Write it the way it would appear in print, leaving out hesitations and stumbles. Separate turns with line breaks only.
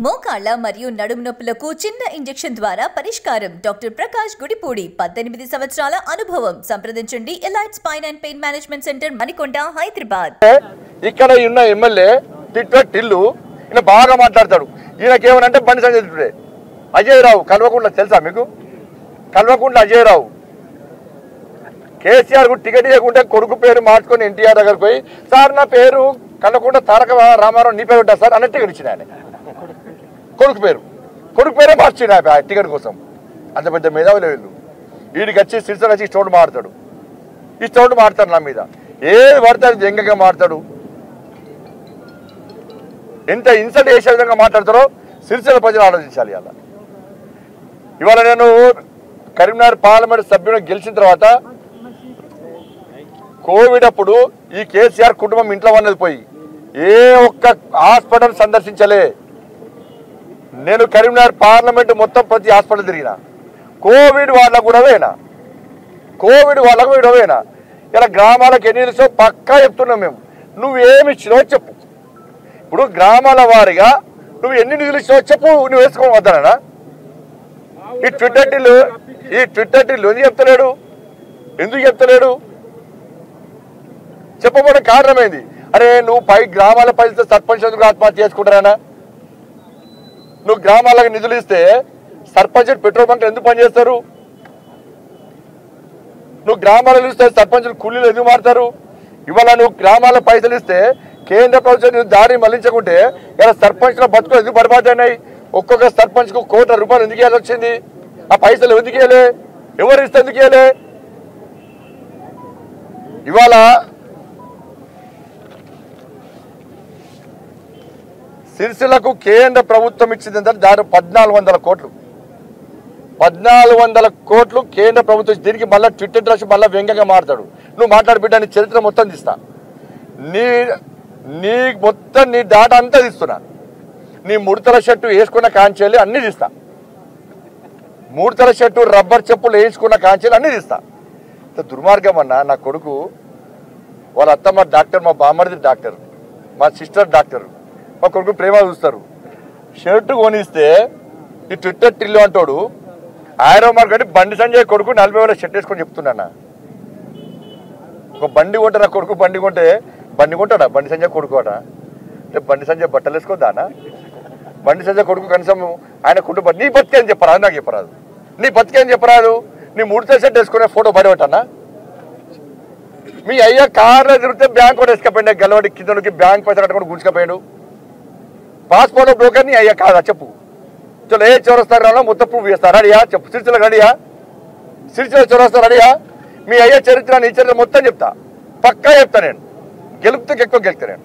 మోకాళ్ళ మరియు నడుము నొప్పులకు చిన్న ఇంజెక్షన్ ద్వారా పరిష్కారం. డాక్టర్ ప్రకాష్ గుడిపూడి 18 సంవత్సరాల అనుభవం. సంప్రదించండి elite spine and pain management centre, Manikonda, Hyderabad.
ఇక్కడ ఉన్న ఎమ్మెల్యే టిల్లు ఈయన బాగా మాట్లాడతాడు. ఈయనకేమనంటే బండి సంజయ్ అజయ్ రావు కల్వకుంట్ల తెలుసా మీకు? కల్వకుంట్ల అజయ్ రావు కేసీఆర్ కు టికెట్ ఇవ్వకుంటే కొడుకు పేరు మార్చుకొని ఎన్టీఆర్ దగ్గరకు పోయి, సార్ నా పేరు కల్వకుంట్ల తారక రామారావు, నీ పేరు ఉంటా సార్ అన్న టికెట్ ఇచ్చిన ఆయన. కొడుకు పేరే మార్చిన టికెట్ కోసం. అంత పెద్ద మేధావులు వీళ్ళు. వీడికి వచ్చి సిరిసిల్ల వచ్చి స్టోన్ మాడతాడు. ఈ స్టోన్ మాడతాడు నా మీద, ఏది పడతాడు జంగగా మాడతాడు. ఎంత ఇన్సల్ట్ చేసే విధంగా మాట్లాడతారో సిరిసిల్ల ప్రజలు ఆలోచించాలి. అలా ఇవాళ నేను కరీంనగర్ పార్లమెంట్ సభ్యుని గెలిచిన తర్వాత కోవిడ్ అప్పుడు ఈ కేసీఆర్ కుటుంబం ఇంట్లో ఉన్నది పోయి ఏ ఒక్క హాస్పిటల్ సందర్శించలే. నేను కరీంనగర్ పార్లమెంట్ మొత్తం ప్రతి హాస్పిటల్ తిరిగిన. కోవిడ్ వాళ్ళకు కూడా పోయినా. ఇలా గ్రామాలకు ఎన్ని నిలుసో పక్కా చెప్తున్నాం మేము. నువ్వేమి ఇచ్చినావో చెప్పు. ఇప్పుడు గ్రామాల వారిగా నువ్వు ఎన్ని నిధులు ఇచ్చినావో చెప్పు. నువ్వు వేసుకోవడం వద్దనా? ఈ ట్విట్టర్ టిల్లు ఎందుకు చెప్తలేడు? చెప్పబోయే కారణమైంది. అరే నువ్వు గ్రామాల పైసలు సర్పంచ్ ఎందుకు ఆత్మహత్య చేసుకుంటారా? నువ్వు గ్రామాలకు నిధులు ఇస్తే సర్పంచ్ పెట్రోల్ బంక్ ఎందుకు పనిచేస్తారు? నువ్వు గ్రామాలకు ఇస్తే సర్పంచులు కూలీలు ఎందుకు మారుతారు? ఇవాళ నువ్వు గ్రామాల పైసలు ఇస్తే కేంద్ర ప్రభుత్వం దారి మళ్లించకుంటే ఇలా సర్పంచ్ల బతుకులు ఎందుకు బర్బాదైనాయి? ఒక్కొక్క సర్పంచ్కు ₹1,00,00,000 ఎందుకు ఇవ్వాల్సి వచ్చింది? ఆ పైసలు ఎందుకు ఇవ్వలే? ఎవరు ఇస్తే ఎందుకు ఇవ్వలే? ఇవాళ సిరిసిల్లకు కేంద్ర ప్రభుత్వం ఇచ్చింది అంటే దాని 1,400 కోట్లు. 1,400 కోట్లు కేంద్ర ప్రభుత్వం. దీనికి మళ్ళీ ట్విట్టర్ రాసి మళ్ళీ వ్యంగ్యంగా మాట్లాడు. నువ్వు మాట్లాడి బిడ్డ నీ చరిత్ర మొత్తం తీస్తా. నీ మొత్తం నీ డాటా అంతా తీస్తున్నా. నీ ముడతల షర్టు వేసుకున్న కాంచెల్లి అన్నీ తీస్తా. ముడతల షర్టు రబ్బర్ చెప్పులు వేసుకున్న కాంచెల్లి అన్నీ తీస్తా. దుర్మార్గం అన్నా. నా కొడుకు వాళ్ళ అత్తమ్మ డాక్టర్, మా బామ్మడిది డాక్టర్, మా సిస్టర్ డాక్టర్, మా కొడుకు ప్రేమ చూస్తారు. షర్టు కొనిస్తే ఈ ట్విట్టర్ టిల్లు అంటాడు ఆయన మార్కెట్ బండి సంజయ్ కొడుకు 40,000 షర్ట్ వేసుకొని చెప్తున్నా. ఒక బండి కొంటే నా కొడుకు బండి కొంటాడా? బండి సంజయ్ కొడుకు అట. బండి సంజయ్ బట్టలు వేసుకోదానా? బండి సంజయ్ కొడుకు కనీసం ఆయన కుటుంబ నీ బతికేం చెప్పరాదు, నాకు చెప్పరాదు. నీ బతికేం చెప్పరాదు. నీ ముడత షర్ట్ వేసుకునే ఫోటో బయటపెట్టన్నా? మీ అయ్యా కార్లో తిరిగితే బ్యాంక్ కూడా వేసుకపోయింది. గెలవడి కిందకి బ్యాంక్ పైసలు కట్టుకుంటూ గుంజుకపోయాడు. పాస్పోర్ట్ బ్రోకర్ నీ అయ్యా కాదా చెప్పు. చలో ఏ చౌరస్తా మొత్తం ప్రూఫ్ చేస్తారు అడియా చెప్పు. సిరిసిల్ల చౌరస్తా అడియా. మీ అయ్యా చరిత్ర నీ చరిత్ర మొత్తం చెప్తా. పక్కా చెప్తా. నేను గెలుపుతో ఎక్కువ గెలుపుతా. నేను